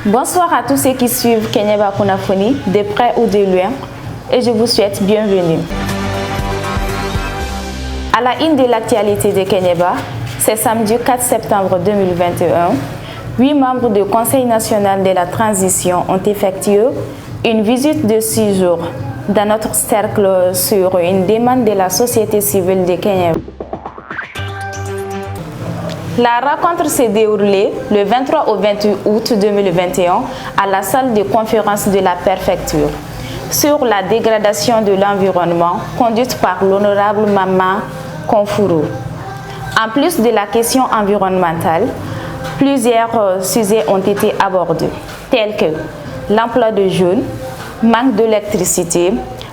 Bonsoir à tous ceux qui suivent Kenyeba Kunafoni de près ou de loin et je vous souhaite bienvenue. À la une de l'actualité de Kenyeba, c'est samedi 4 septembre 2021. 8 membres du Conseil national de la transition ont effectué une visite de 6 jours dans notre cercle sur une demande de la société civile de Kenyeba. La rencontre s'est déroulée le 23 au 28 août 2021 à la salle de conférence de la préfecture sur la dégradation de l'environnement conduite par l'honorable Mama Konfuru. En plus de la question environnementale, plusieurs sujets ont été abordés, tels que l'emploi de jeunes, manque d'électricité,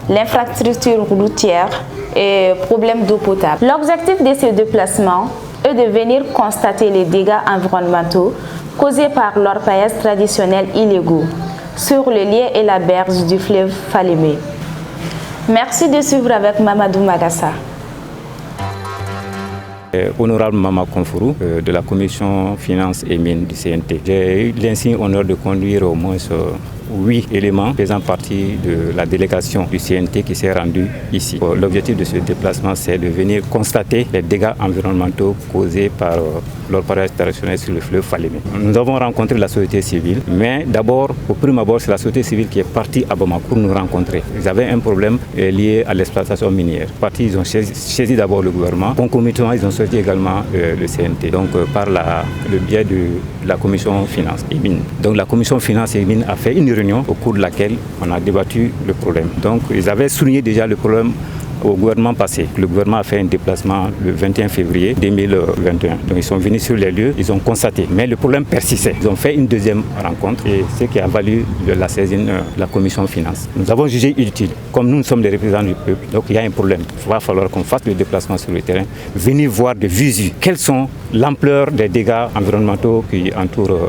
l'infrastructure routière et problèmes d'eau potable. L'objectif de ces déplacements est de venir constater les dégâts environnementaux causés par l'orpaillage traditionnel illégaux sur le lieu et la berge du fleuve Falémé. Merci de suivre avec Mamadou Magassa. Honorable Mama Konfuru de la commission finances et mines du CNT. J'ai eu l'insigne honneur de conduire au moins 8 éléments faisant partie de la délégation du CNT qui s'est rendue ici. L'objectif de ce déplacement, c'est de venir constater les dégâts environnementaux causés par l'orpaillage traditionnel sur le fleuve Falémé. Nous avons rencontré la société civile, mais d'abord, au premier abord, c'est la société civile qui est partie à Bamako nous rencontrer. Ils avaient un problème lié à l'exploitation minière. Ils ont saisi d'abord le gouvernement. Concomitamment, ils ont saisi également le CNT, donc par le biais de la commission finances et mines. Donc la commission finances et mines a fait une réunion au cours de laquelle on a débattu le problème. Donc ils avaient souligné déjà le problème au gouvernement passé. Le gouvernement a fait un déplacement le 21 février 2021. Donc ils sont venus sur les lieux, ils ont constaté. Mais le problème persistait. Ils ont fait une deuxième rencontre et ce qui a valu la saisine de la commission finance. Nous avons jugé utile, comme nous sommes les représentants du peuple, donc il y a un problème. Il va falloir qu'on fasse le déplacement sur le terrain, venir voir de visu quelles sont l'ampleur des dégâts environnementaux qui entourent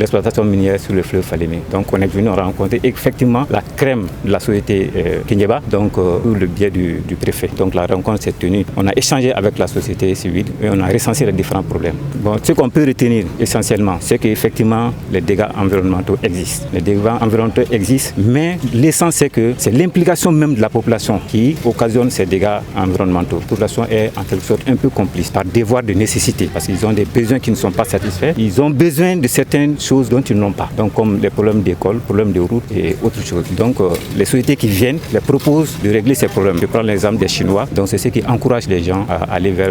l'exploitation minière sur le fleuve Falémé. Donc on est venu rencontrer effectivement la crème de la société Kenyeba, donc pour le biais du préfet. Donc la rencontre s'est tenue. On a échangé avec la société civile et on a recensé les différents problèmes. Bon, ce qu'on peut retenir essentiellement, c'est qu'effectivement les dégâts environnementaux existent. Les dégâts environnementaux existent, mais l'essence c'est que c'est l'implication même de la population qui occasionne ces dégâts environnementaux. La population est en quelque sorte un peu complice par devoir de nécessité parce qu'ils ont des besoins qui ne sont pas satisfaits. Ils ont besoin de certaines choses dont ils n'ont pas. Donc comme les problèmes d'école, problèmes de route et autres choses. Donc les sociétés qui viennent les proposent de régler ces problèmes. Je prends l'exemple des Chinois, donc c'est ce qui encourage les gens à aller vers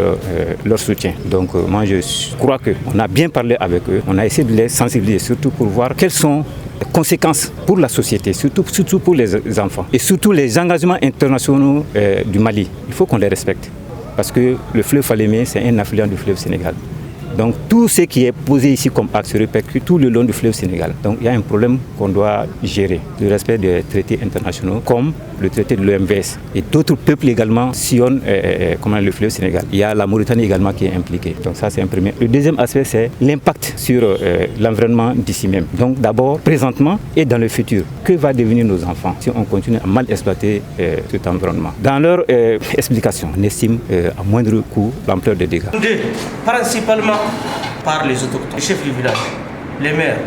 leur soutien. Donc moi je crois qu'on a bien parlé avec eux, on a essayé de les sensibiliser surtout pour voir quelles sont les conséquences pour la société, surtout pour les enfants et surtout les engagements internationaux du Mali. Il faut qu'on les respecte parce que le fleuve Falémé c'est un affluent du fleuve Sénégal. Donc tout ce qui est posé ici comme axe se répercute tout le long du fleuve Sénégal. Donc il y a un problème qu'on doit gérer, le respect des traités internationaux comme le traité de l'OMVS et d'autres peuples également sillonnent le fleuve Sénégal. Il y a la Mauritanie également qui est impliquée. Donc ça c'est un premier. Le deuxième aspect c'est l'impact sur l'environnement d'ici même. Donc d'abord présentement et dans le futur, que va devenir nos enfants si on continue à mal exploiter cet environnement? Dans leur explication, on estime à moindre coût l'ampleur des dégâts. Principalement par les autochtones, les chefs du village, les maires.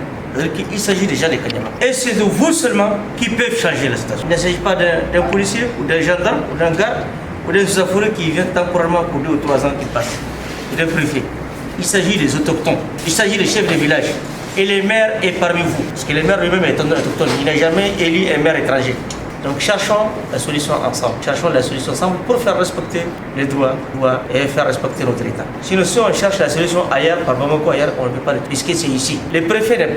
Il s'agit déjà des Kenyaba. Et c'est de vous seulement qui peuvent changer la situation. Il ne s'agit pas d'un policier ou d'un gendarme ou d'un garde ou d'un sous-affuré qui vient temporairement pour 2 ou 3 ans qui passe. Ou d'un préfet. Il s'agit des autochtones. Il s'agit des chefs des villages. Et les maires est parmi vous. Parce que les maires lui-même est autochtone. Il n'a jamais élu un maire étranger. Donc cherchons la solution ensemble. Cherchons la solution ensemble pour faire respecter les droits et faire respecter notre État. Sinon, si on cherche la solution ailleurs, par Bamako ailleurs, on ne peut pas le puisque c'est ici. Le préfet n'est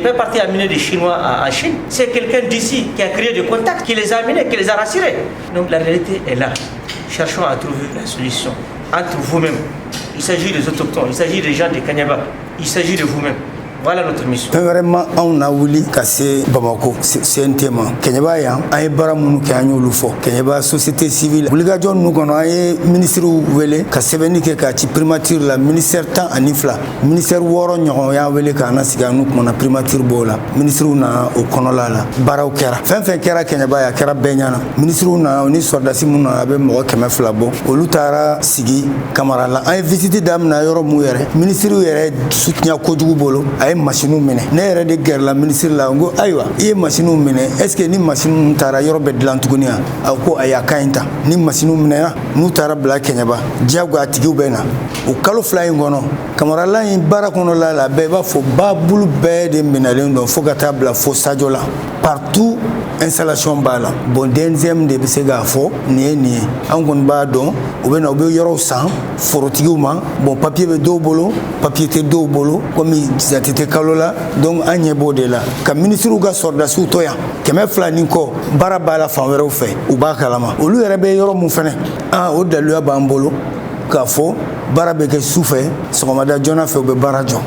pas parti amener des Chinois en Chine. C'est quelqu'un d'ici qui a créé des contacts, qui les a amenés, qui les a rassurés. Donc la réalité est là. Cherchons à trouver la solution entre vous-même. Il s'agit des autochtones, il s'agit des gens de Kenyaba, il s'agit de vous-même. Voilà notre mission. Vraiment, on a voulu casser Bamako. C'est un thème. Kenyaba yan, aye bara munu ke anyo lufo. Kenyaba société civile. Obligation nous kono aye ministre wele ka sebeni ke ka ci primature la ministère temps anifla. Ministère woro nyogo ya wele ka na siga nu kono primature bola. Ministre na o kono la bara o kera. Fen kera Kenyaba ya kera benyana. Ministre na oni sordasi muna abe mo keme flabo. Olutara sigi kamara la. Aye visiter dam na yoro mu yere. Ministre yere soutien ko jugu bolo. Aye machine mene ne yɛrɛ de gɛrɛ la ministre la ngo ayiwa i ye machine mene est ce que ni machine taara yɔrɔ bɛɛ dilan tuguni a ko ayi a ka ɲi ta ni machine minɛna n'u taara bila Keɲaba diyago a tigiw bɛ na o kalo 2 in kɔnɔ kamarala in baara kɔnɔ la bɛɛ b'a fɔ babulu bɛɛ de minɛlen don fo ka taa bila fo sajo la partout installation b'a la bon deuxième de bɛ se k'a fɔ nin ye an kɔni b'a dɔn u bɛ na u bɛ yɔrɔw san forotigiw ma bon papier bɛ dɔw bolo papier tɛ dɔw bolo komi jate tɛ kalo la donc an ɲɛ b'o de la ka ministre ka sɔrdasiw to yan 200 nin kɔ baara b'a la fan wɛrɛw fɛ u b'a kalama olu yɛrɛ bɛ yɔrɔ mun fɛnɛ o daluya b'an bolo k'a fɔ baara bɛ kɛ su fɛ sɔgɔmada joona fɛ u bɛ baara jɔ